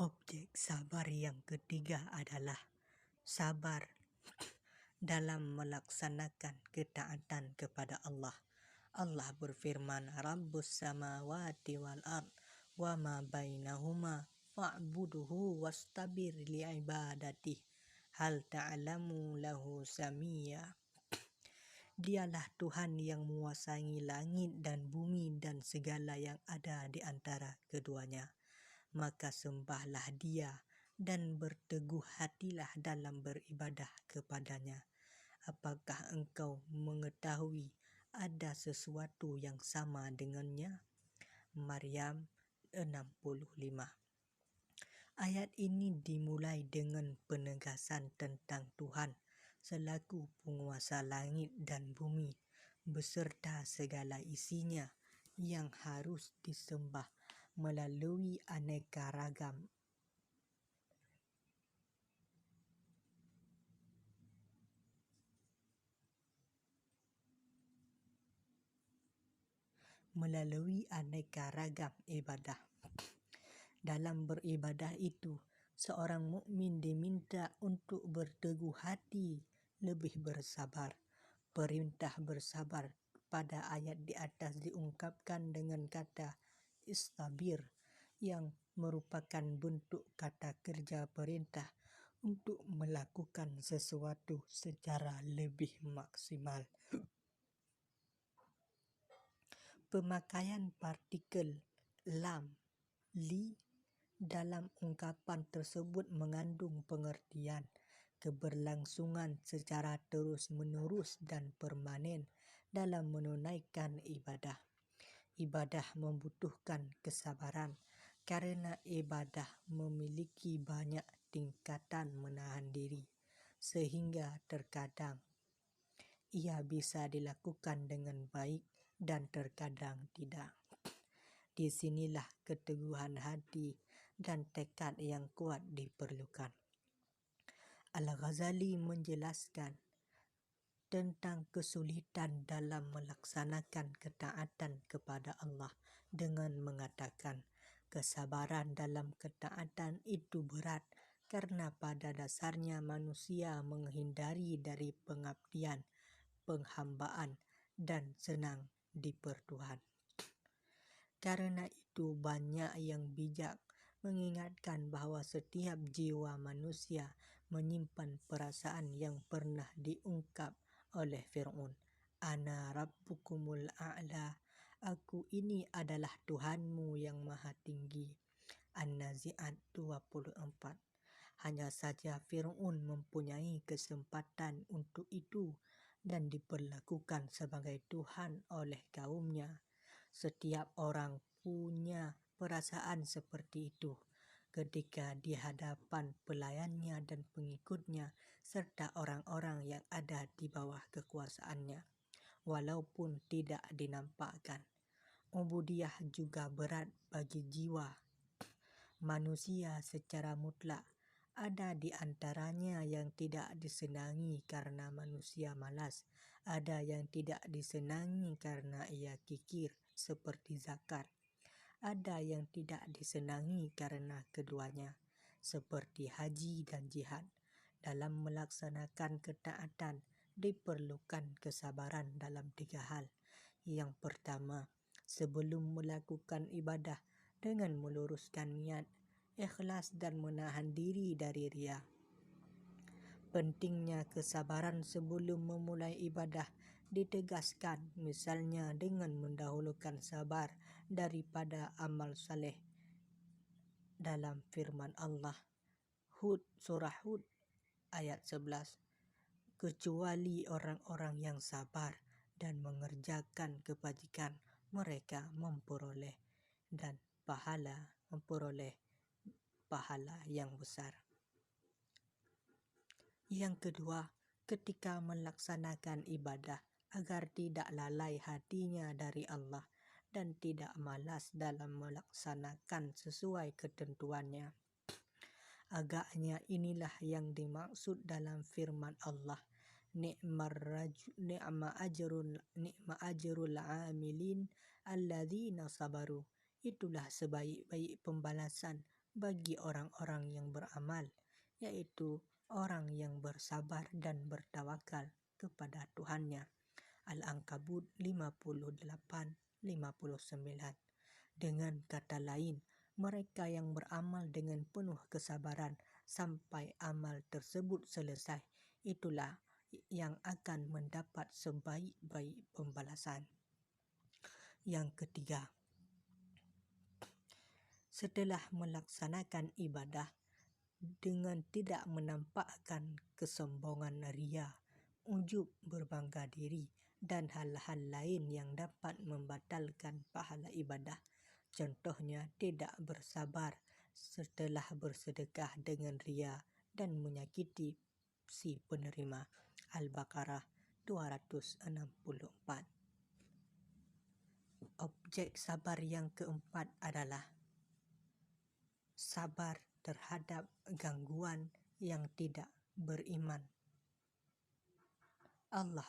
Objek sabar yang ketiga adalah sabar dalam melaksanakan ketaatan kepada Allah. Allah berfirman, Rabbus samawati wal ard wa ma bainahuma fa'buduhu wastabir li'ibadatih hal ta'lamu lahu samia. Dialah Tuhan yang menguasai langit dan bumi dan segala yang ada di antara keduanya. Maka sembahlah Dia dan berteguh hatilah dalam beribadah kepadanya. Apakah engkau mengetahui ada sesuatu yang sama dengannya? Maryam 65. Ayat ini dimulai dengan penegasan tentang Tuhan selaku penguasa langit dan bumi beserta segala isinya yang harus disembah melalui aneka ragam ibadah. Dalam beribadah itu, seorang mukmin diminta untuk berteguh hati, lebih bersabar. Perintah bersabar pada ayat di atas diungkapkan dengan kata istabir yang merupakan bentuk kata kerja perintah untuk melakukan sesuatu secara lebih maksimal. Pemakaian partikel lam, li dalam ungkapan tersebut mengandung pengertian keberlangsungan secara terus-menerus dan permanen dalam menunaikan ibadah. Ibadah membutuhkan kesabaran karena ibadah memiliki banyak tingkatan menahan diri, sehingga terkadang ia bisa dilakukan dengan baik dan terkadang tidak. Disinilah keteguhan hati dan tekad yang kuat diperlukan. Al-Ghazali menjelaskan tentang kesulitan dalam melaksanakan ketaatan kepada Allah dengan mengatakan, kesabaran dalam ketaatan itu berat karena pada dasarnya manusia menghindari dari pengabdian, penghambaan, dan senang dipertuhan. Karena itu banyak yang bijak mengingatkan bahwa setiap jiwa manusia menyimpan perasaan yang pernah diungkap oleh Fir'aun. Ana rabbukumul a'la, aku ini adalah Tuhanmu yang maha tinggi. An-Nazi'at 24. Hanya saja Fir'aun mempunyai kesempatan untuk itu dan diperlakukan sebagai Tuhan oleh kaumnya. Setiap orang punya perasaan seperti itu ketika di hadapan pelayannya dan pengikutnya serta orang-orang yang ada di bawah kekuasaannya, walaupun tidak dinampakkan. Ubudiyah juga berat bagi jiwa manusia secara mutlak. Ada di antaranya yang tidak disenangi karena manusia malas, ada yang tidak disenangi karena ia kikir seperti zakat, ada yang tidak disenangi karena keduanya seperti haji dan jihad. Dalam melaksanakan ketaatan diperlukan kesabaran dalam 3 hal. Yang pertama, sebelum melakukan ibadah dengan meluruskan niat, ikhlas dan menahan diri dari riya. Pentingnya kesabaran sebelum memulai ibadah ditegaskan misalnya dengan mendahulukan sabar daripada amal saleh dalam firman Allah Surah Hud ayat 11. Kecuali orang-orang yang sabar dan mengerjakan kebajikan, mereka memperoleh pahala yang besar. Yang kedua, ketika melaksanakan ibadah agar tidak lalai hatinya dari Allah dan tidak malas dalam melaksanakan sesuai ketentuannya. Agaknya inilah yang dimaksud dalam firman Allah, ni'ma ajrul amilin alladzina sabaru. Itulah sebaik-baik pembalasan bagi orang-orang yang beramal, yaitu orang yang bersabar dan bertawakal kepada Tuhannya. Al-Ankabut 58:59. Dengan kata lain, mereka yang beramal dengan penuh kesabaran sampai amal tersebut selesai, itulah yang akan mendapat sebaik-baik pembalasan. Yang ketiga, setelah melaksanakan ibadah dengan tidak menampakkan kesombongan ria, ujub berbangga diri, dan hal-hal lain yang dapat membatalkan pahala ibadah. Contohnya, tidak bersabar setelah bersedekah dengan ria dan menyakiti si penerima. Al-Baqarah 264. Objek sabar yang keempat adalah sabar terhadap gangguan yang tidak beriman. Allah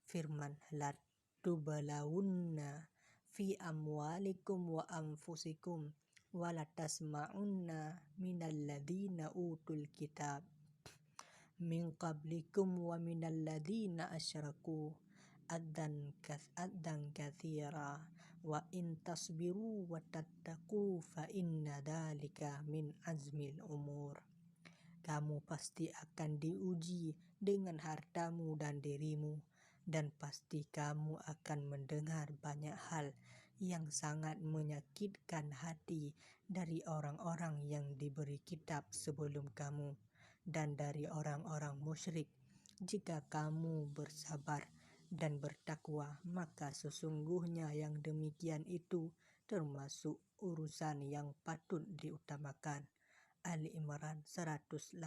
berfirman, la tubalawunna fi amwalikum wa anfusikum wa la tasma'unna minal ladhina utul kitab min qablikum wa minal ladhina asyraku addan kathira wa in tasbiru wa tattaqu fa inna dhalika min azmil umur. Kamu pasti akan diuji dengan hartamu dan dirimu, dan pasti kamu akan mendengar banyak hal yang sangat menyakitkan hati dari orang-orang yang diberi kitab sebelum kamu dan dari orang-orang musyrik. Jika kamu bersabar dan bertakwa, maka sesungguhnya yang demikian itu termasuk urusan yang patut diutamakan. Ali Imran 186.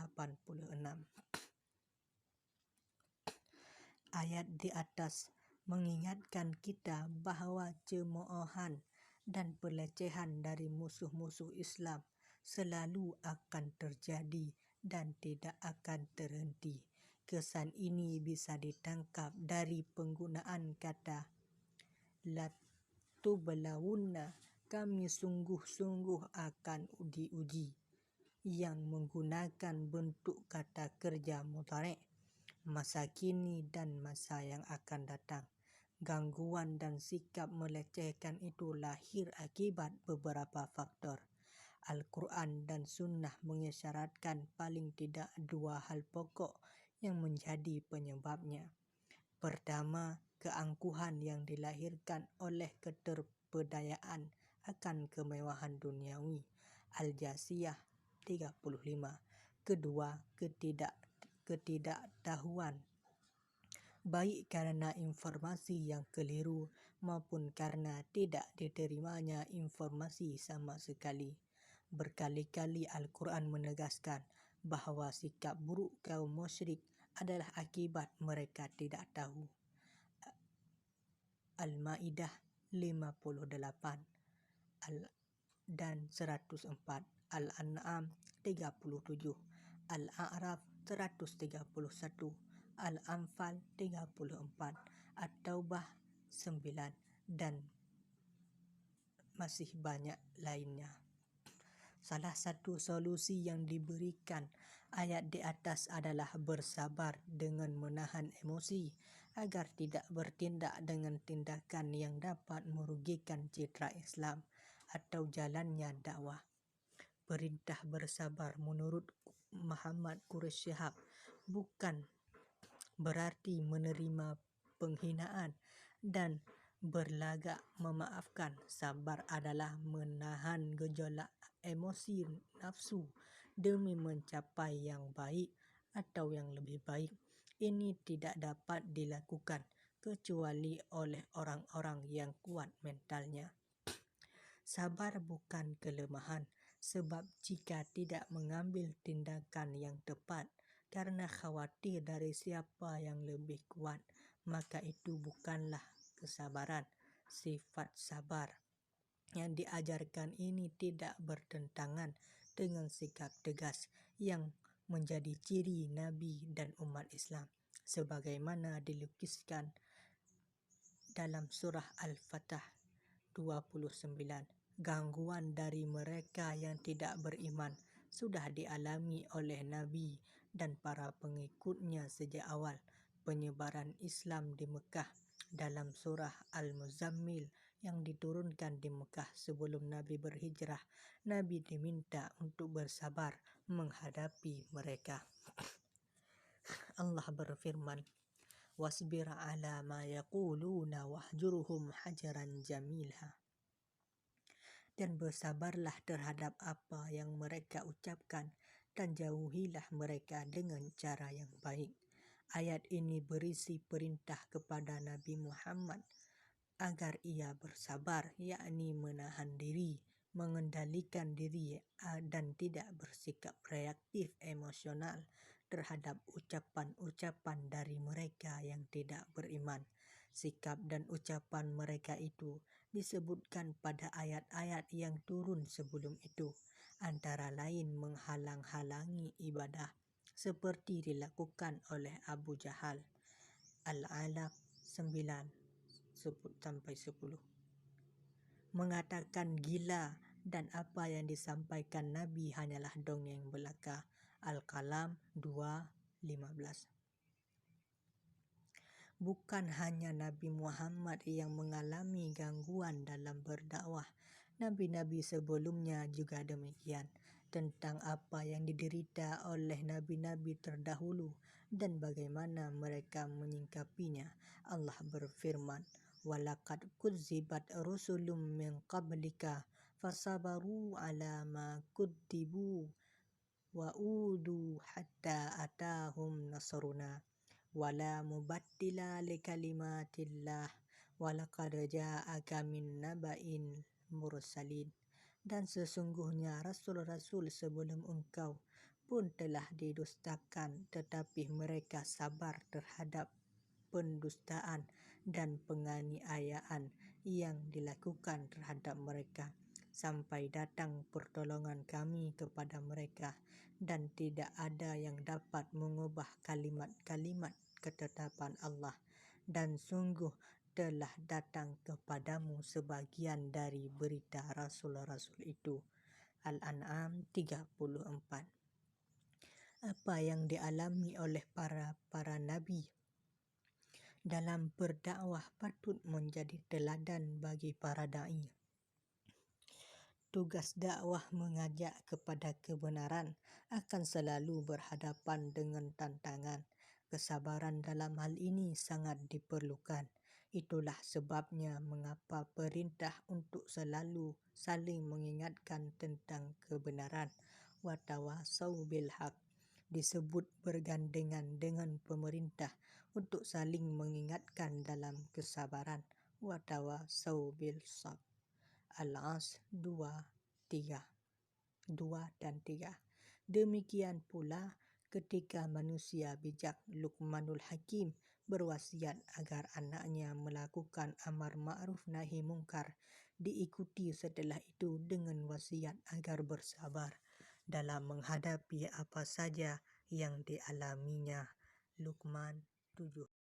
Ayat di atas mengingatkan kita bahwa cemoohan dan pelecehan dari musuh-musuh Islam selalu akan terjadi dan tidak akan terhenti. Kesan ini bisa ditangkap dari penggunaan kata latubelawunna, kami sungguh-sungguh akan diuji, yang menggunakan bentuk kata kerja mudhari', masa kini dan masa yang akan datang. Gangguan dan sikap melecehkan itu lahir akibat beberapa faktor. Al-Quran dan Sunnah mengisyaratkan paling tidak dua hal pokok yang menjadi penyebabnya. Pertama, keangkuhan yang dilahirkan oleh keterpedayaan akan kemewahan duniawi. Al-Jasiyah 35. Kedua, ketidaktahuan, baik karena informasi yang keliru maupun karena tidak diterimanya informasi sama sekali. Berkali-kali Al-Quran menegaskan bahwa sikap buruk kaum musyrik adalah akibat mereka tidak tahu. Al-Maidah 58 dan 104, Al-An'am 37, Al-A'raf 131, Al-Anfal 34, At-Taubah 9, dan masih banyak lainnya. Salah satu solusi yang diberikan ayat di atas adalah bersabar dengan menahan emosi agar tidak bertindak dengan tindakan yang dapat merugikan citra Islam atau jalannya dakwah. Perintah bersabar menurut Muhammad Quraish Shihab bukan berarti menerima penghinaan dan berlagak memaafkan. Sabar adalah menahan gejolak emosi nafsu demi mencapai yang baik atau yang lebih baik. Ini tidak dapat dilakukan kecuali oleh orang-orang yang kuat mentalnya. Sabar bukan kelemahan, sebab jika tidak mengambil tindakan yang tepat karena khawatir dari siapa yang lebih kuat, maka itu bukanlah kesabaran. Sifat sabar yang diajarkan ini tidak bertentangan dengan sikap tegas yang menjadi ciri Nabi dan umat Islam, sebagaimana dilukiskan dalam surah Al-Fatah 29. Gangguan dari mereka yang tidak beriman sudah dialami oleh Nabi dan para pengikutnya sejak awal penyebaran Islam di Mekah. Dalam surah Al-Muzammil yang diturunkan di Mekah sebelum Nabi berhijrah, Nabi diminta untuk bersabar menghadapi mereka. Allah berfirman, "Wasbir ala ma yaquluna wahjurhum hajaran jamilha." Dan bersabarlah terhadap apa yang mereka ucapkan dan jauhilah mereka dengan cara yang baik. Ayat ini berisi perintah kepada Nabi Muhammad agar ia bersabar, yakni menahan diri, mengendalikan diri dan tidak bersikap reaktif emosional terhadap ucapan-ucapan dari mereka yang tidak beriman. Sikap dan ucapan mereka itu disebutkan pada ayat-ayat yang turun sebelum itu, antara lain menghalang-halangi ibadah, seperti dilakukan oleh Abu Jahal. Al-Alaq 9-10. Mengatakan gila dan apa yang disampaikan Nabi hanyalah dongeng belaka. Al-Qalam 2:15. Bukan hanya Nabi Muhammad yang mengalami gangguan dalam berdakwah, nabi-nabi sebelumnya juga demikian. Tentang apa yang diderita oleh nabi-nabi terdahulu dan bagaimana mereka menyingkapinya, Allah berfirman, "Walaqad kuzzibat rusulun min qablika fasabaru ala ma kudzibu wa udu hatta atahum nasruna. Wala mubaddila likalimatillah walaqad ja'aka min naba'in mursalin." Dan sesungguhnya rasul-rasul sebelum engkau pun telah didustakan, tetapi mereka sabar terhadap pendustaan dan penganiayaan yang dilakukan terhadap mereka sampai datang pertolongan kami kepada mereka, dan tidak ada yang dapat mengubah kalimat-kalimat ketetapan Allah, dan sungguh telah datang kepadamu sebagian dari berita rasul-rasul itu. Al-An'am 34. Apa yang dialami oleh para nabi dalam berdakwah patut menjadi teladan bagi para dai. Tugas dakwah mengajak kepada kebenaran akan selalu berhadapan dengan tantangan. Kesabaran dalam hal ini sangat diperlukan. Itulah sebabnya mengapa perintah untuk selalu saling mengingatkan tentang kebenaran, watawasau bil haq, disebut bergandengan dengan pemerintah untuk saling mengingatkan dalam kesabaran, watawasau bil sabr. Al-As 2:3. Demikian pula ketika manusia bijak Luqmanul Hakim berwasiat agar anaknya melakukan amar ma'ruf nahi mungkar, diikuti setelah itu dengan wasiat agar bersabar dalam menghadapi apa saja yang dialaminya. Luqman 7.